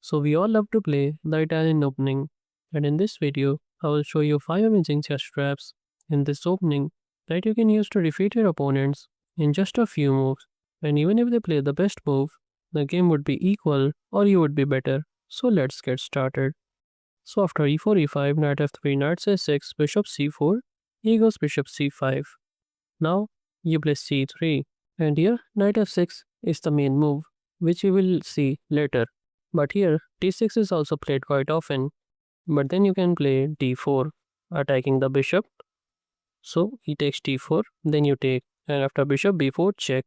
So we all love to play the Italian opening, and in this video, I will show you 5 amazing chess traps in this opening that you can use to defeat your opponents in just a few moves. And even if they play the best move, the game would be equal or you would be better. So let's get started. So after e4, e5, knight f3, knight c6, bishop c4, he goes bishop c5. Now you play c3, and here knight f6 is the main move, which we will see later. But here d6 is also played quite often, but then you can play d4, attacking the bishop. So he takes d4, then you take, and after bishop b4 check.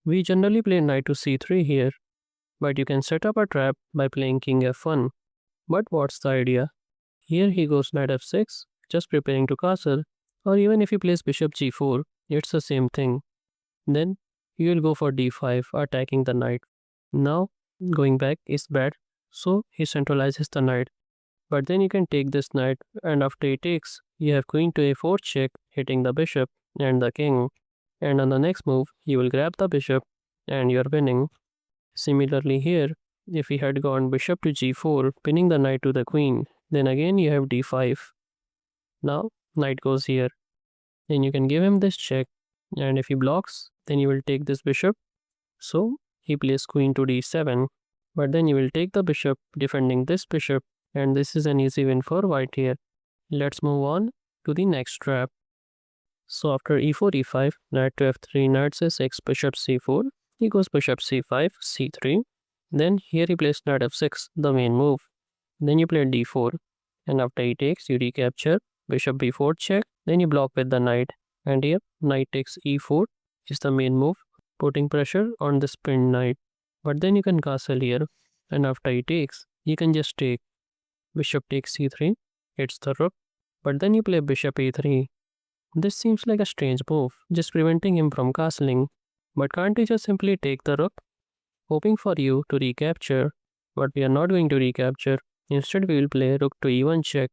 We generally play knight to c3 here, but you can set up a trap by playing king f1. But what's the idea? Here he goes knight f6, just preparing to castle, or even if he plays bishop g4, it's the same thing. Then you will go for d5, attacking the knight. Now going back is bad, so he centralizes the knight. But then you can take this knight, and after he takes, you have queen to a4 check, hitting the bishop and the king. And on the next move, you will grab the bishop, and you are winning. Similarly here, if he had gone bishop to g4, pinning the knight to the queen, then again you have d5. Now knight goes here, then you can give him this check, and if he blocks, then you will take this bishop. So he plays queen to d7, but then you will take the bishop, defending this bishop, and this is an easy win for white here. Let's move on to the next trap. So after e4, e5, knight to f3, knight c6, bishop c4, he goes bishop c5, c3. Then here he plays knight f6, the main move. Then you play d4, and after he takes, you recapture, bishop b4 check, then you block with the knight. And here, knight takes e4 is the main move, putting pressure on this pinned knight. But then you can castle here, and after he takes, you can just take. Bishop takes c3, it's the rook, but then you play bishop a3. This seems like a strange move, just preventing him from castling. But can't he just simply take the rook? Hoping for you to recapture, but we are not going to recapture. Instead, we will play rook to e1 check.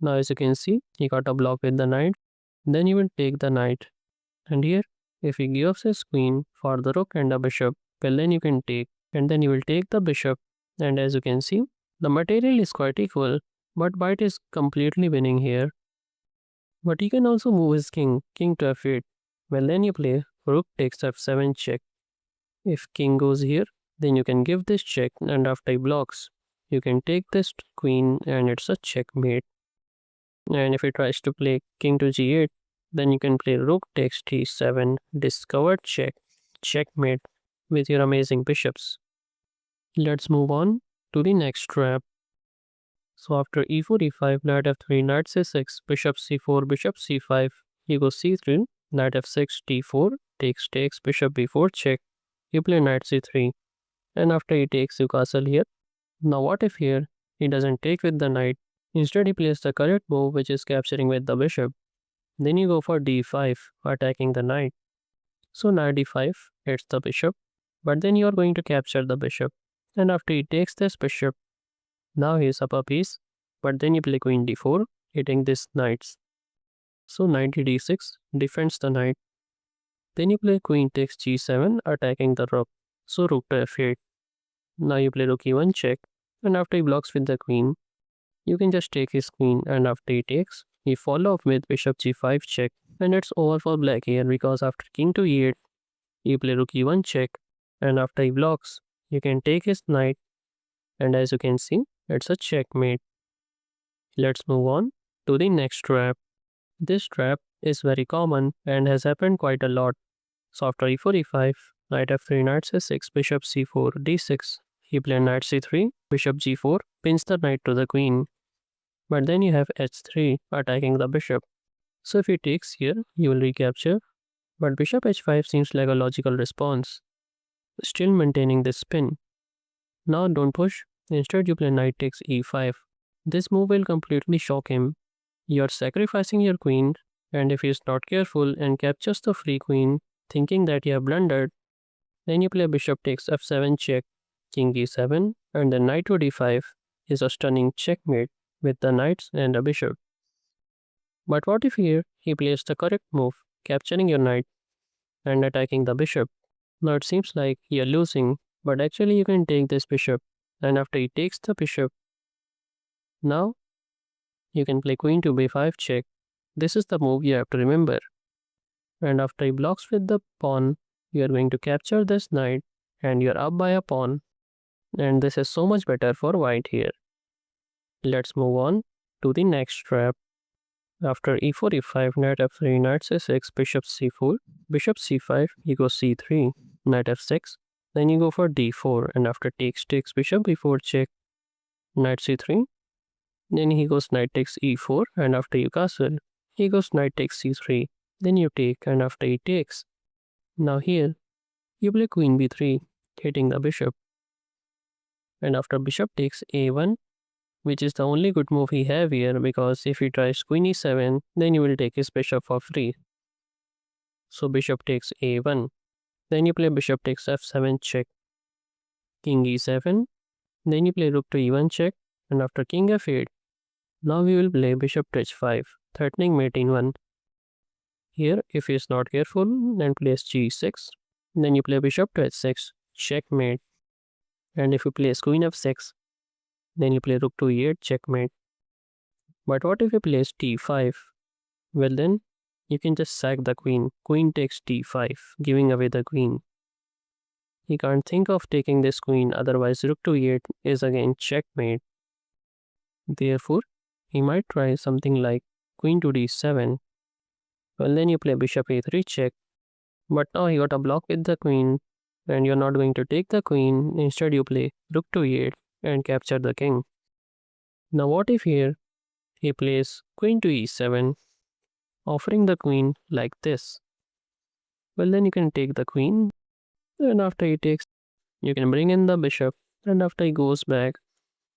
Now as you can see, he got a block with the knight. Then you will take the knight. And here, if he gives his queen for the rook and the bishop, well then you can take. And then you will take the bishop. And as you can see, the material is quite equal, but white is completely winning here. But he can also move his king to f8. Well then you play rook takes f7 check. If king goes here, then you can give this check, and after he blocks, you can take this queen and it's a checkmate. And if he tries to play king to g8, then you can play rook takes d7, discovered check, checkmate with your amazing bishops. Let's move on to the next trap. So after e4, e5, knight f3, knight c6, bishop c4, bishop c5, you go c3, knight f6, d4, takes, bishop b4 check, you play knight c3, and after he takes, you castle here. Now what if here he doesn't take with the knight, instead he plays the correct move, which is capturing with the bishop. Then you go for d5, attacking the knight. So knight d5 hits the bishop, but then you are going to capture the bishop, and after he takes this bishop, now he is up a piece, but then you play queen d4, hitting this knights. So knight d6 defends the knight. Then you play queen takes g7, attacking the rook. So rook to f8. Now you play rook e1 check, and after he blocks with the queen, you can just take his queen, and after he takes, he follow up with bishop g5 check, and it's over for black here because after king to e8, you play rook e1 check, and after he blocks, you can take his knight, and as you can see, it's a checkmate. Let's move on to the next trap. This trap is very common and has happened quite a lot. So after e4, e5, knight f3, knight c6, bishop c4, d6, he played knight c3, bishop g4, pins the knight to the queen. But then you have h3, attacking the bishop. So if he takes here, you will recapture. But bishop h5 seems like a logical response, still maintaining this spin. Now don't push, instead you play knight takes e5. This move will completely shock him. You are sacrificing your queen, and if he is not careful and captures the free queen, thinking that you have blundered, then you play bishop takes f7 check, king e7, and then knight to d5 is a stunning checkmate with the knights and a bishop. But what if here he plays the correct move, capturing your knight and attacking the bishop? Now it seems like you are losing, but actually you can take this bishop, and after he takes the bishop, now you can play queen to b5 check. This is the move you have to remember. And after he blocks with the pawn, you are going to capture this knight and you are up by a pawn. And this is so much better for white here. Let's move on to the next trap. After e4, e5, knight f3, knight c6, bishop c4, bishop c5, you go c3, knight f6, then you go for d4, and after takes, bishop b4 check, knight c3, then he goes knight takes e4, and after you castle, he goes knight takes c3, then you take, and after he takes. Now here, you play queen b3, hitting the bishop, and after bishop takes a1, which is the only good move he have here, because if he tries queen e7, then you will take his bishop for free. So bishop takes a1. Then you play bishop takes f7 check. King e7. Then you play rook to e1 check. And after king f8, now we will play bishop to h5, threatening mate in 1. Here, if he is not careful, then plays g6. Then you play bishop to h6, checkmate. And if you play queen f6, then you play rook to e8, checkmate. But what if he plays t5? Well then, you can just sack the queen. Queen takes t5, giving away the queen. He can't think of taking this queen, otherwise rook to e8 is again checkmate. Therefore, he might try something like queen to d7. Well then you play bishop a3 check. But now he got a block with the queen, and you're not going to take the queen. Instead you play rook to e8 and capture the king. Now what if here he plays queen to e7, offering the queen like this? Well then you can take the queen, and after he takes, you can bring in the bishop, and after he goes back,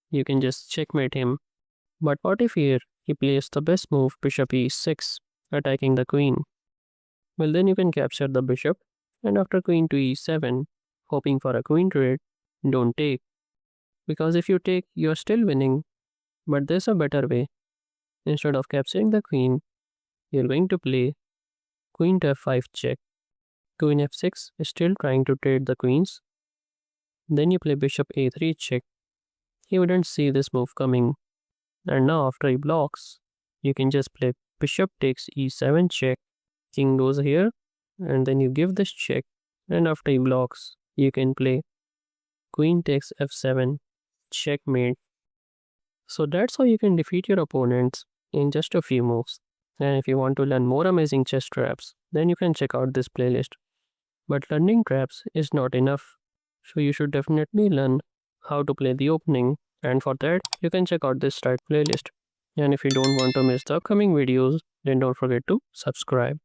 you can just checkmate him. But what if here he plays the best move, bishop e6, attacking the queen? Well then you can capture the bishop, and after queen to e7, hoping for a queen trade, don't take. Because if you take, you're still winning. But there's a better way. Instead of capturing the queen, you're going to play queen to f5 check. Queen f6 is still trying to trade the queens. Then you play bishop a3 check. He wouldn't see this move coming. And now after he blocks, you can just play bishop takes e7 check. King goes here, and then you give this check. And after he blocks, you can play queen takes f7, checkmate. So that's how you can defeat your opponents in just a few moves. And if you want to learn more amazing chess traps, then you can check out this playlist. But learning traps is not enough. So you should definitely learn how to play the opening. And for that, you can check out this start playlist. And if you don't want to miss the upcoming videos, then don't forget to subscribe.